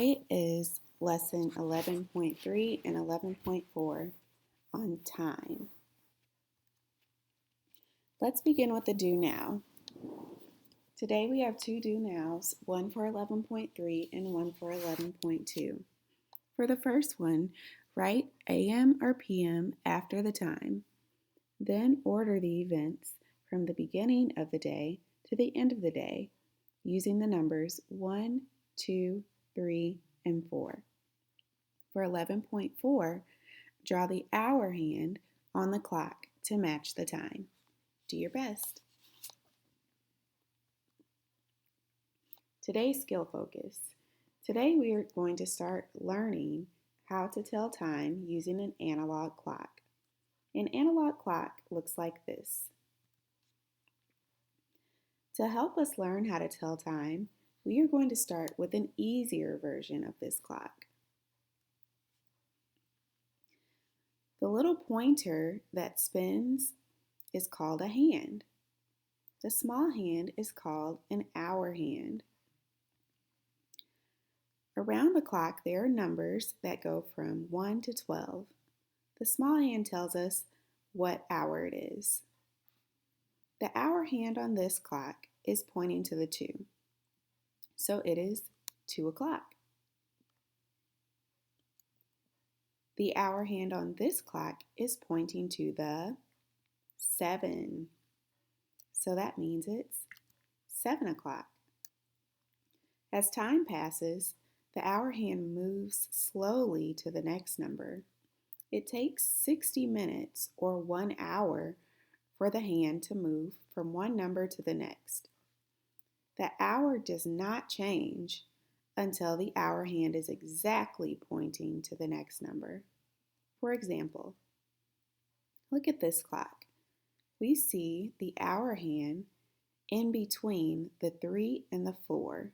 Today is lesson 11.3 and 11.4 on time. Let's begin with the do now. Today we have two do nows, one for 11.3 and one for 11.2. For the first one, write AM or PM after the time. Then order the events from the beginning of the day to the end of the day using the numbers 1, 2, 3, and 4. For 11.4, draw the hour hand on the clock to match the time. Do your best. Today's skill focus. Today we are going to start learning how to tell time using an analog clock. An analog clock looks like this. To help us learn how to tell time, we are going to start with an easier version of this clock. The little pointer that spins is called a hand. The small hand is called an hour hand. Around the clock, there are numbers that go from 1 to 12. The small hand tells us what hour it is. The hour hand on this clock is pointing to the 2. So it is 2 o'clock. The hour hand on this clock is pointing to the 7. So that means it's 7 o'clock. As time passes, the hour hand moves slowly to the next number. It takes 60 minutes or 1 hour for the hand to move from one number to the next. The hour does not change until the hour hand is exactly pointing to the next number. For example, look at this clock. We see the hour hand in between the 3 and the 4.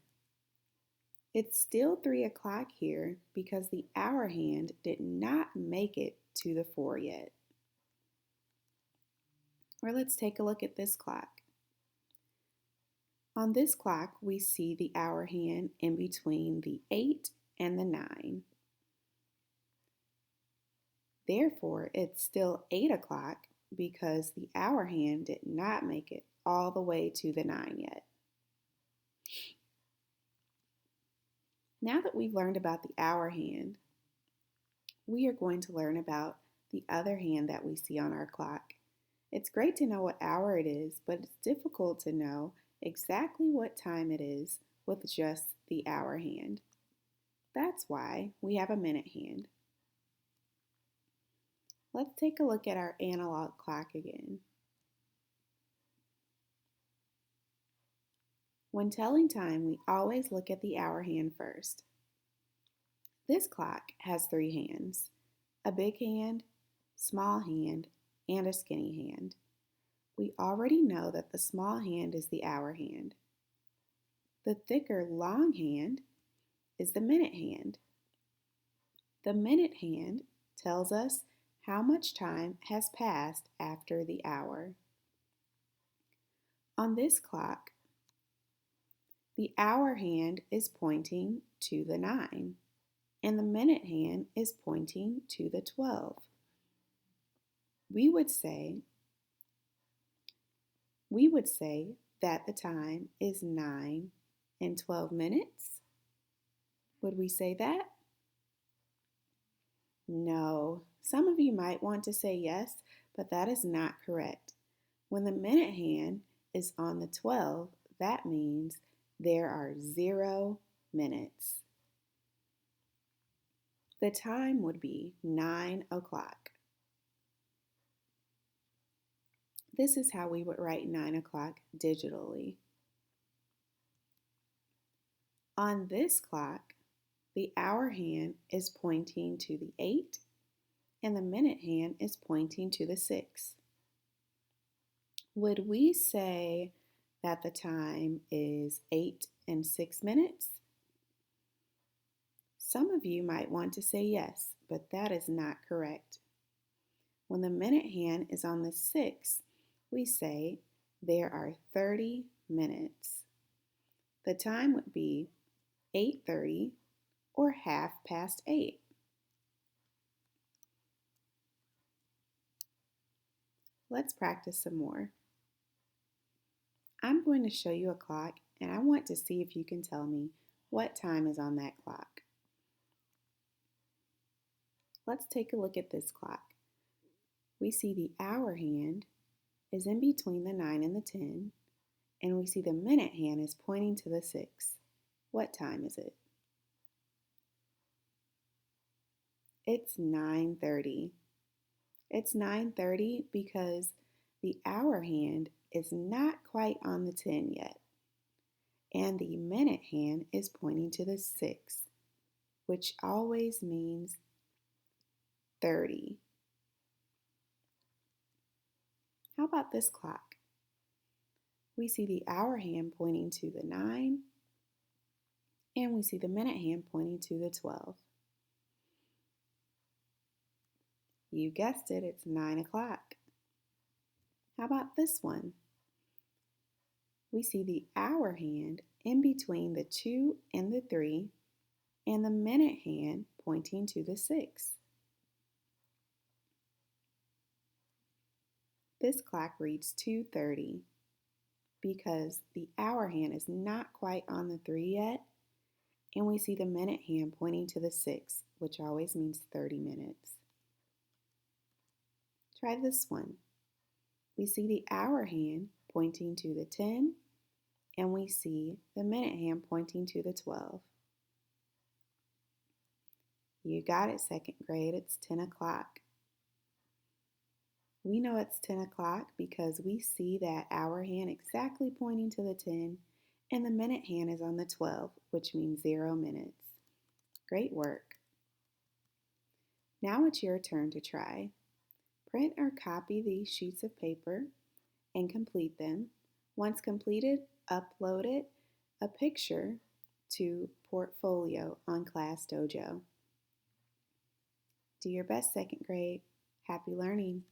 It's still 3 o'clock here because the hour hand did not make it to the 4 yet. Or let's take a look at this clock. On this clock, we see the hour hand in between the 8 and the 9. Therefore, it's still 8 o'clock because the hour hand did not make it all the way to the 9 yet. Now that we've learned about the hour hand, we are going to learn about the other hand that we see on our clock. It's great to know what hour it is, but it's difficult to know exactly what time it is with just the hour hand. That's why we have a minute hand. Let's take a look at our analog clock again. When telling time, we always look at the hour hand first. This clock has 3 hands, a big hand, small hand, and a skinny hand. We already know that the small hand is the hour hand. The thicker long hand is the minute hand. The minute hand tells us how much time has passed after the hour. On this clock, the hour hand is pointing to the 9, and the minute hand is pointing to the 12. We would say that the time is 9 and 12 minutes. Would we say that? No. Some of you might want to say yes, but that is not correct. When the minute hand is on the 12, that means there are 0 minutes. The time would be 9 o'clock. This is how we would write 9 o'clock digitally. On this clock, the hour hand is pointing to the 8 and the minute hand is pointing to the 6. Would we say that the time is 8 and 6 minutes? Some of you might want to say yes, but that is not correct. When the minute hand is on the 6, we say there are 30 minutes. The time would be 8:30 or 8:30. Let's practice some more. I'm going to show you a clock and I want to see if you can tell me what time is on that clock. Let's take a look at this clock. We see the hour hand is in between the 9 and the 10, and we see the minute hand is pointing to the 6. What time is it? It's 9:30. It's 9:30 because the hour hand is not quite on the 10 yet, and the minute hand is pointing to the 6, which always means 30. How about this clock? We see the hour hand pointing to the 9, and we see the minute hand pointing to the 12. You guessed it, it's 9 o'clock. How about this one? We see the hour hand in between the 2 and the 3, and the minute hand pointing to the 6. This clock reads 2:30 because the hour hand is not quite on the 3 yet, and we see the minute hand pointing to the 6, which always means 30 minutes. Try this one. We see the hour hand pointing to the 10, and we see the minute hand pointing to the 12. You got it, second grade, it's 10 o'clock. We know it's 10 o'clock because we see that hour hand exactly pointing to the 10, and the minute hand is on the 12, which means 0 minutes. Great work. Now it's your turn to try. Print or copy these sheets of paper and complete them. Once completed, upload a picture to Portfolio on Class Dojo. Do your best, second grade. Happy learning.